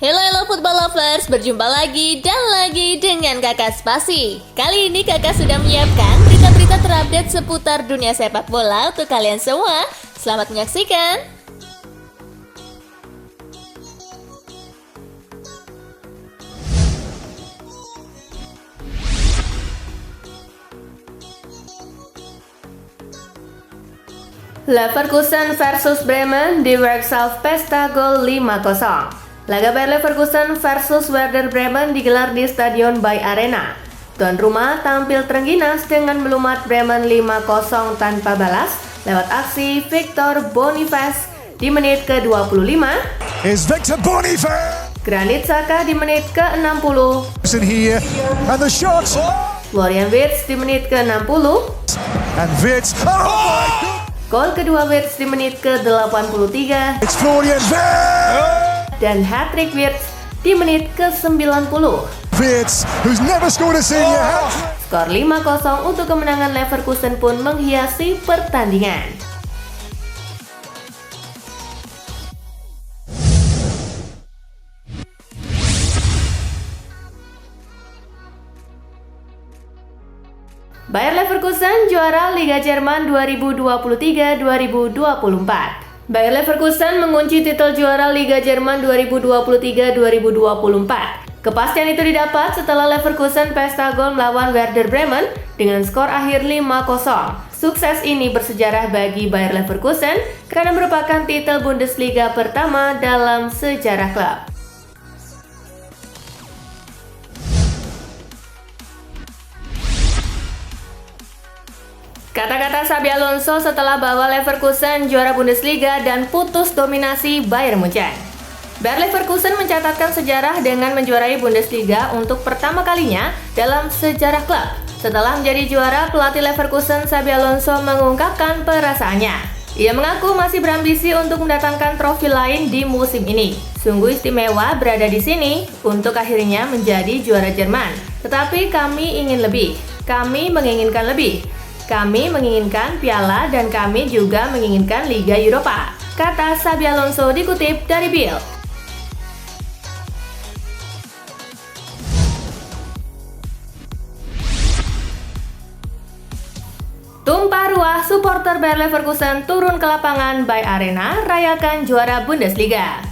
Halo football lovers, berjumpa lagi dan lagi dengan Kakak Spasi. Kali ini Kakak sudah menyiapkan berita-berita terupdate seputar dunia sepak bola untuk kalian semua. Selamat menyaksikan. Leverkusen versus Bremen di Westfalenpesta gol 5-0. Laga Bayer Leverkusen versus Werder Bremen digelar di Stadion Bayer Arena. Tuan rumah tampil terengginas dengan melumat Bremen 5-0 tanpa balas lewat aksi Victor Boniface di menit ke-25. Is Victor Boniface. Granit Xhaka di menit ke-60. Here and the shot. Florian Wirtz di menit ke-60. And Wirtz. Oh my God. Gol kedua Wirtz di menit ke-83. It's Florian Wirtz. Dan hat-trick Wirtz di menit ke-90. Wirtz, who's never scored a senior hat. Skor 5-0 untuk kemenangan Leverkusen pun menghiasi pertandingan. Bayer Leverkusen juara Liga Jerman 2023-2024. Bayer Leverkusen mengunci titel juara Liga Jerman 2023-2024. Kepastian itu didapat setelah Leverkusen pesta gol melawan Werder Bremen dengan skor akhir 5-0. Sukses ini bersejarah bagi Bayer Leverkusen karena merupakan titel Bundesliga pertama dalam sejarah klub. Kata-kata Xabi Alonso setelah bawa Leverkusen juara Bundesliga dan putus dominasi Bayern Munchen. Bayer Leverkusen mencatatkan sejarah dengan menjuarai Bundesliga untuk pertama kalinya dalam sejarah klub. Setelah menjadi juara, pelatih Leverkusen Xabi Alonso mengungkapkan perasaannya. Ia mengaku masih berambisi untuk mendatangkan trofi lain di musim ini. Sungguh istimewa berada di sini untuk akhirnya menjadi juara Jerman. Tetapi kami ingin lebih. Kami menginginkan lebih. Kami menginginkan piala dan kami juga menginginkan Liga Eropa, kata Xabi Alonso dikutip dari Bild. Tumpah ruah supporter Bayer Leverkusen turun ke lapangan Bayer Arena rayakan juara Bundesliga.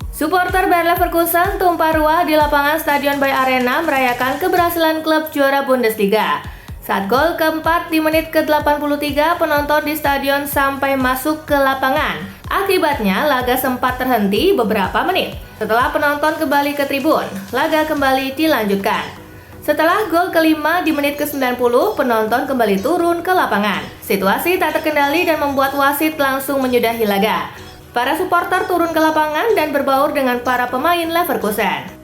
Supporter Bayer Leverkusen tumpah ruah di lapangan Stadion Bayer Arena merayakan keberhasilan klub juara Bundesliga. Saat gol keempat di menit ke-83, penonton di stadion sampai masuk ke lapangan. Akibatnya, laga sempat terhenti beberapa menit. Setelah penonton kembali ke tribun, laga kembali dilanjutkan. Setelah gol kelima di menit ke-90, penonton kembali turun ke lapangan. Situasi tak terkendali dan membuat wasit langsung menyudahi laga. Para supporter turun ke lapangan dan berbaur dengan para pemain Leverkusen.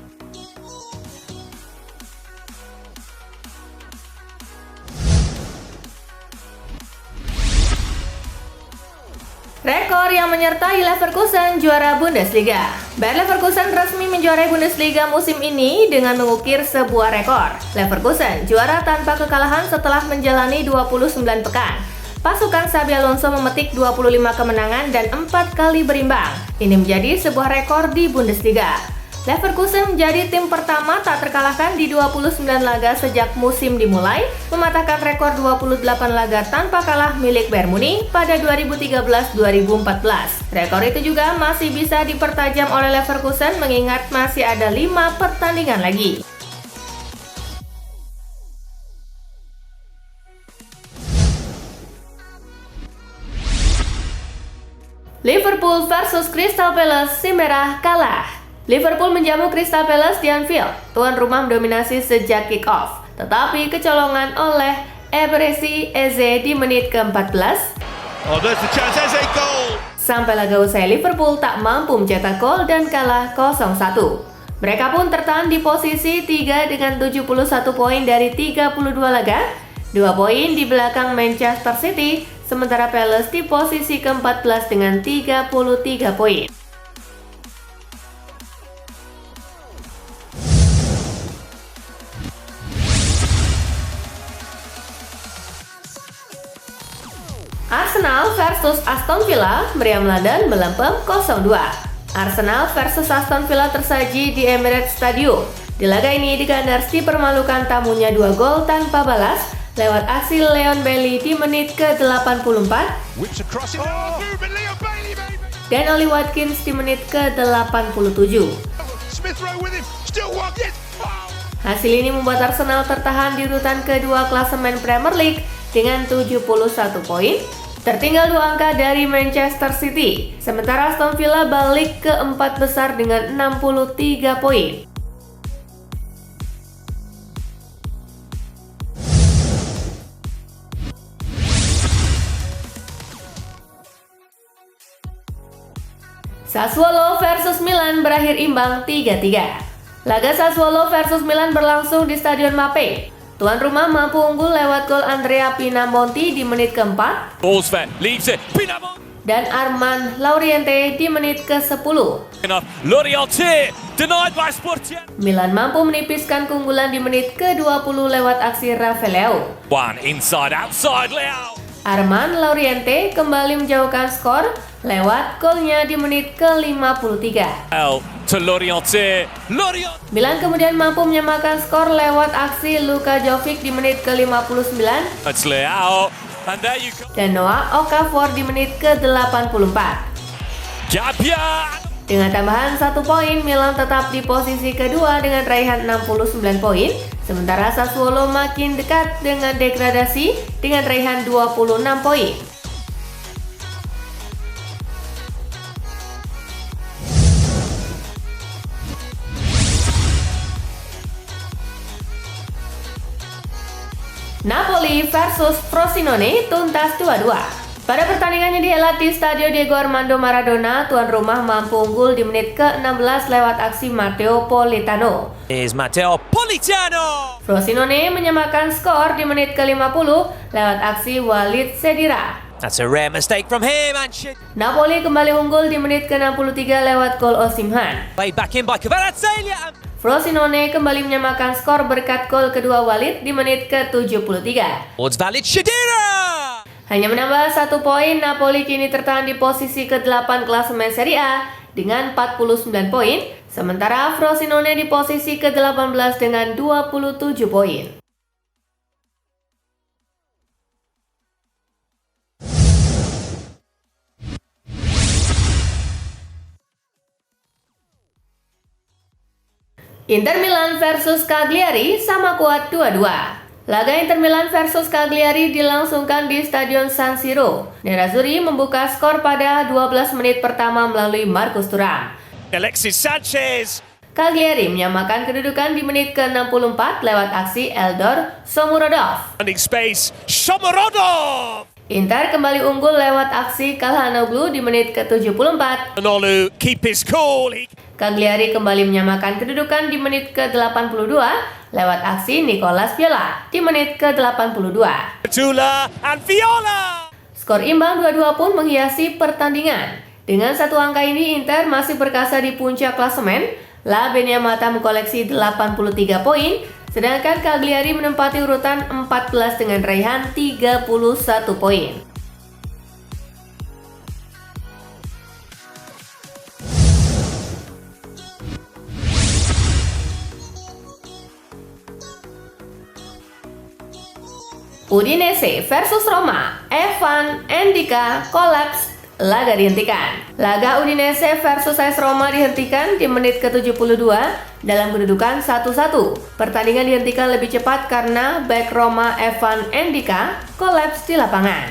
Rekor yang menyertai Leverkusen juara Bundesliga. Bayer Leverkusen resmi menjuarai Bundesliga musim ini dengan mengukir sebuah rekor. Leverkusen juara tanpa kekalahan setelah menjalani 29 pekan. Pasukan Xabi Alonso memetik 25 kemenangan dan 4 kali berimbang. Ini menjadi sebuah rekor di Bundesliga. Leverkusen menjadi tim pertama tak terkalahkan di 29 laga sejak musim dimulai, mematahkan rekor 28 laga tanpa kalah milik Bayern Munich pada 2013-2014. Rekor itu juga masih bisa dipertajam oleh Leverkusen mengingat masih ada 5 pertandingan lagi. Liverpool versus Crystal Palace, si merah kalah. Liverpool menjamu Crystal Palace di Anfield. Tuan rumah mendominasi sejak kick-off, tetapi kecolongan oleh Eberechi Eze di menit ke-14. Sampai laga usai, Liverpool tak mampu mencetak gol dan kalah 0-1. Mereka pun tertahan di posisi 3 dengan 71 poin dari 32 laga, 2 poin di belakang Manchester City, sementara Palace di posisi ke-14 dengan 33 poin. Arsenal versus versus Aston Villa, meriam London melempem 0-2. Arsenal versus Aston Villa tersaji di Emirates Stadium. Di laga ini, The Gunners dipermalukan tamunya 2 gol tanpa balas lewat aksi Leon Bailey di menit ke-84 dan Oli Watkins di menit ke-87. Hasil ini membuat Arsenal tertahan di urutan kedua klasemen Premier League dengan 71 poin, tertinggal 2 angka dari Manchester City. Sementara Aston Villa balik ke 4 besar dengan 63 poin. Sassuolo versus Milan berakhir imbang 3-3. Laga Sassuolo versus Milan berlangsung di Stadion Mapei. Tuan rumah mampu unggul lewat gol Andrea Pinamonti di menit ke-4 dan Armand Lauriente di menit ke-10. Milan mampu menipiskan keunggulan di menit ke-20 lewat aksi Rafael Leao. Armand Lauriente kembali menjauhkan skor lewat golnya di menit ke-53. Milan kemudian mampu menyamakan skor lewat aksi Luka Jovic di menit ke-59 dan Noah Okafor di menit ke-84. Dengan tambahan 1 poin, Milan tetap di posisi kedua dengan raihan 69 poin, sementara Sassuolo makin dekat dengan degradasi dengan raihan 26 poin. Napoli versus Frosinone tuntas 2-2. Pada pertandingan yang dihelat di Stadio Diego Armando Maradona, tuan rumah mampu unggul di menit ke-16 lewat aksi Matteo Politano. Frosinone menyamakan skor di menit ke-50 lewat aksi Walid Sedira. That's a rare mistake from him, and Napoli kembali unggul di menit ke-63 lewat gol Osimhen. played back in by Kvaratskhelia. Frosinone kembali menyamakan skor berkat gol kedua Walid di menit ke-73. Towards Valid Shadira. Hanya menambah 1 poin, Napoli kini tertahan di posisi ke-8 klasemen Serie A dengan 49 poin, sementara Frosinone di posisi ke-18 dengan 27 poin. Inter Milan versus Cagliari sama kuat 2-2. Laga Inter Milan versus Cagliari dilangsungkan di Stadion San Siro. Nerazzurri membuka skor pada 12 menit pertama melalui Marcus Thuram. Alexis Sanchez. Cagliari menyamakan kedudukan di menit ke-64 lewat aksi Eldor Shomurodov. Finding space. Shomurodov. Inter kembali unggul lewat aksi Calhanoglu di menit ke-74. Nolu keep his cool. Cagliari kembali menyamakan kedudukan di menit ke-82 lewat aksi Nicolas Viola di menit ke-82. Tula and Viola. Skor imbang 2-2 pun menghiasi pertandingan. Dengan 1 angka ini, Inter masih berkasa di puncak klasemen. La Beniamata mengkoleksi 83 poin, sedangkan Cagliari menempati urutan 14 dengan raihan 31 poin. Udinese versus Roma, Evan Endika kolaps, laga dihentikan. Laga Udinese versus AS Roma dihentikan di menit ke-72 dalam kedudukan 1-1. Pertandingan dihentikan lebih cepat karena bek Roma Evan Endika kolaps di lapangan.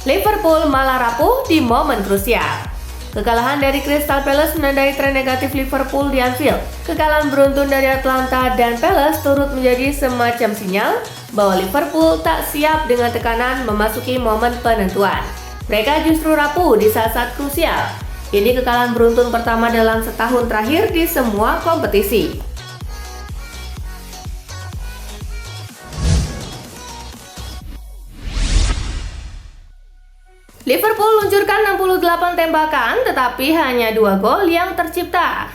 Liverpool malah rapuh di momen krusial. Kekalahan dari Crystal Palace menandai tren negatif Liverpool di Anfield. Kekalahan beruntun dari Atlanta dan Palace turut menjadi semacam sinyal bahwa Liverpool tak siap dengan tekanan memasuki momen penentuan. Mereka justru rapuh di saat-saat krusial. Ini kekalahan beruntun pertama dalam setahun terakhir di semua kompetisi. Liverpool luncurkan 68 tembakan tetapi hanya 2 gol yang tercipta.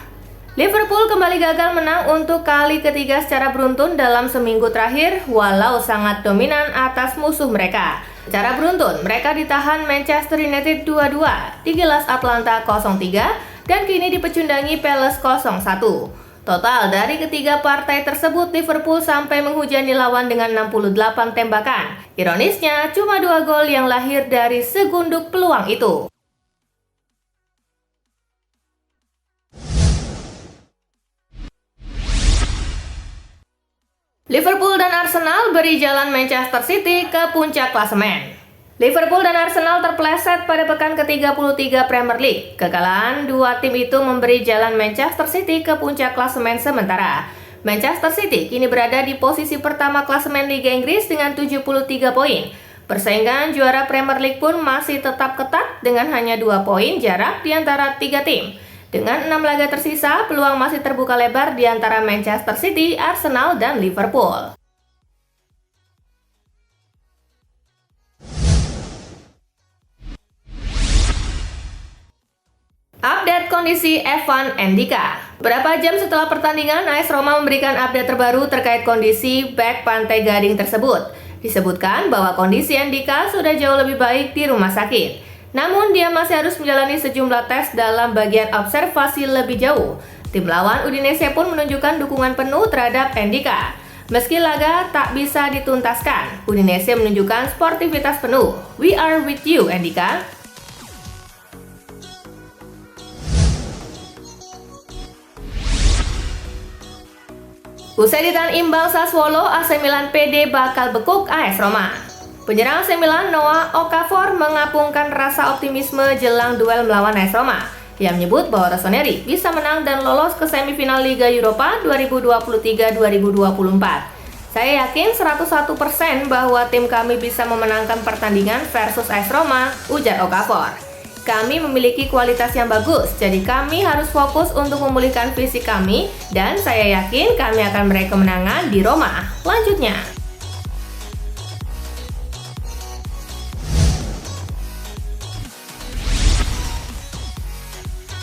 Liverpool kembali gagal menang untuk kali ketiga secara beruntun dalam seminggu terakhir, walau sangat dominan atas musuh mereka. Secara beruntun, mereka ditahan Manchester United 2-2, digilas Atlanta 0-3, dan kini dipecundangi Palace 0-1. Total dari ketiga partai tersebut, Liverpool sampai menghujani lawan dengan 68 tembakan. Ironisnya, cuma 2 gol yang lahir dari segunduk peluang itu. Liverpool dan Arsenal beri jalan Manchester City ke puncak klasemen. Liverpool dan Arsenal terpeleset pada pekan ke-33 Premier League. Kekalahan dua tim itu memberi jalan Manchester City ke puncak klasemen sementara. Manchester City kini berada di posisi pertama klasemen Liga Inggris dengan 73 poin. Persaingan juara Premier League pun masih tetap ketat dengan hanya 2 poin jarak di antara 3 tim. Dengan 6 laga tersisa, peluang masih terbuka lebar di antara Manchester City, Arsenal, dan Liverpool. Update kondisi Evan Ndika. Berapa jam setelah pertandingan, AS Roma memberikan update terbaru terkait kondisi bek Pantai Gading tersebut. Disebutkan bahwa kondisi Ndika sudah jauh lebih baik di rumah sakit. Namun dia masih harus menjalani sejumlah tes dalam bagian observasi lebih jauh. Tim lawan Udinese pun menunjukkan dukungan penuh terhadap Ndika. Meski laga tak bisa dituntaskan, Udinese menunjukkan sportivitas penuh. We are with you, Ndika. Usai ditahan imbang Sassuolo, AC Milan PD bakal bekuk AS Roma. Penyerang AC Milan Noah Okafor mengapungkan rasa optimisme jelang duel melawan AS Roma. Ia menyebut bahwa Rossoneri bisa menang dan lolos ke semifinal Liga Eropa 2023-2024. Saya yakin 101% bahwa tim kami bisa memenangkan pertandingan versus AS Roma, ujar Okafor. Kami memiliki kualitas yang bagus, jadi kami harus fokus untuk memulihkan fisik kami dan saya yakin kami akan meraih kemenangan di Roma. Lanjutnya.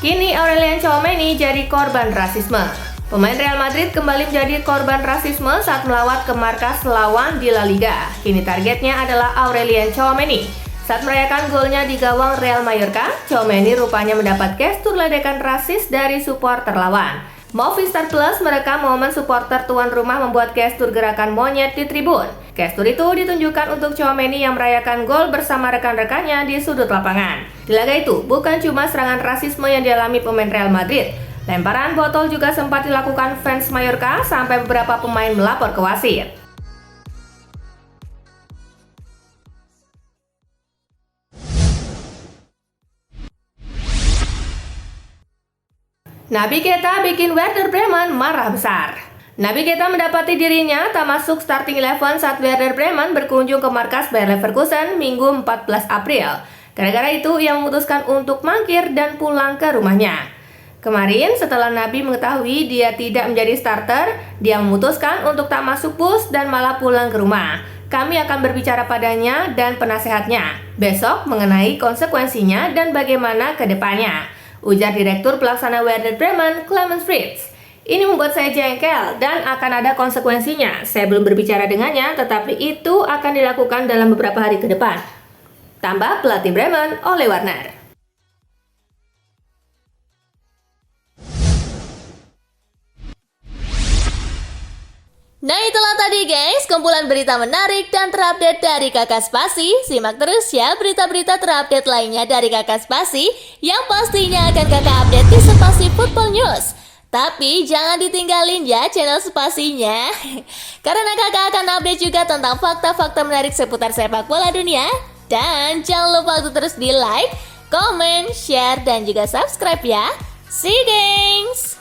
Kini Aurelien Tchouaméni jadi korban rasisme. Pemain Real Madrid kembali menjadi korban rasisme saat melawat ke markas lawan di La Liga. Kini targetnya adalah Aurelien Tchouaméni. Saat merayakan golnya di gawang Real Mallorca, Tchouaméni rupanya mendapat gestur ledekan rasis dari supporter lawan. Movistar Plus merekam momen supporter tuan rumah membuat gestur gerakan monyet di tribun. Gestur itu ditunjukkan untuk Tchouaméni yang merayakan gol bersama rekan-rekannya di sudut lapangan. Di laga itu, bukan cuma serangan rasisme yang dialami pemain Real Madrid. Lemparan botol juga sempat dilakukan fans Mallorca sampai beberapa pemain melapor ke wasit. Naby Keita bikin Werder Bremen marah besar. Naby Keita mendapati dirinya tak masuk starting 11 saat Werder Bremen berkunjung ke markas Bayer Leverkusen Minggu 14 April. Gara-gara itu, ia memutuskan untuk mangkir dan pulang ke rumahnya. Kemarin, setelah Naby mengetahui dia tidak menjadi starter, dia memutuskan untuk tak masuk bus dan malah pulang ke rumah. Kami akan berbicara padanya dan penasehatnya besok mengenai konsekuensinya dan bagaimana ke depannya, ujar Direktur Pelaksana Werder Bremen, Clemens Fritz. Ini membuat saya jengkel dan akan ada konsekuensinya. Saya belum berbicara dengannya, tetapi itu akan dilakukan dalam beberapa hari ke depan. Tambah pelatih Bremen, Ole Werner. Nah itulah tadi guys, kumpulan berita menarik dan terupdate dari Kakak Spasi. Simak terus ya berita-berita terupdate lainnya dari Kakak Spasi yang pastinya akan Kakak update di Spasi Football News. Tapi jangan ditinggalin ya channel Spasinya, karena Kakak akan update juga tentang fakta-fakta menarik seputar sepak bola dunia. Dan jangan lupa untuk terus di like, comment, share, dan juga subscribe ya. See you gengs!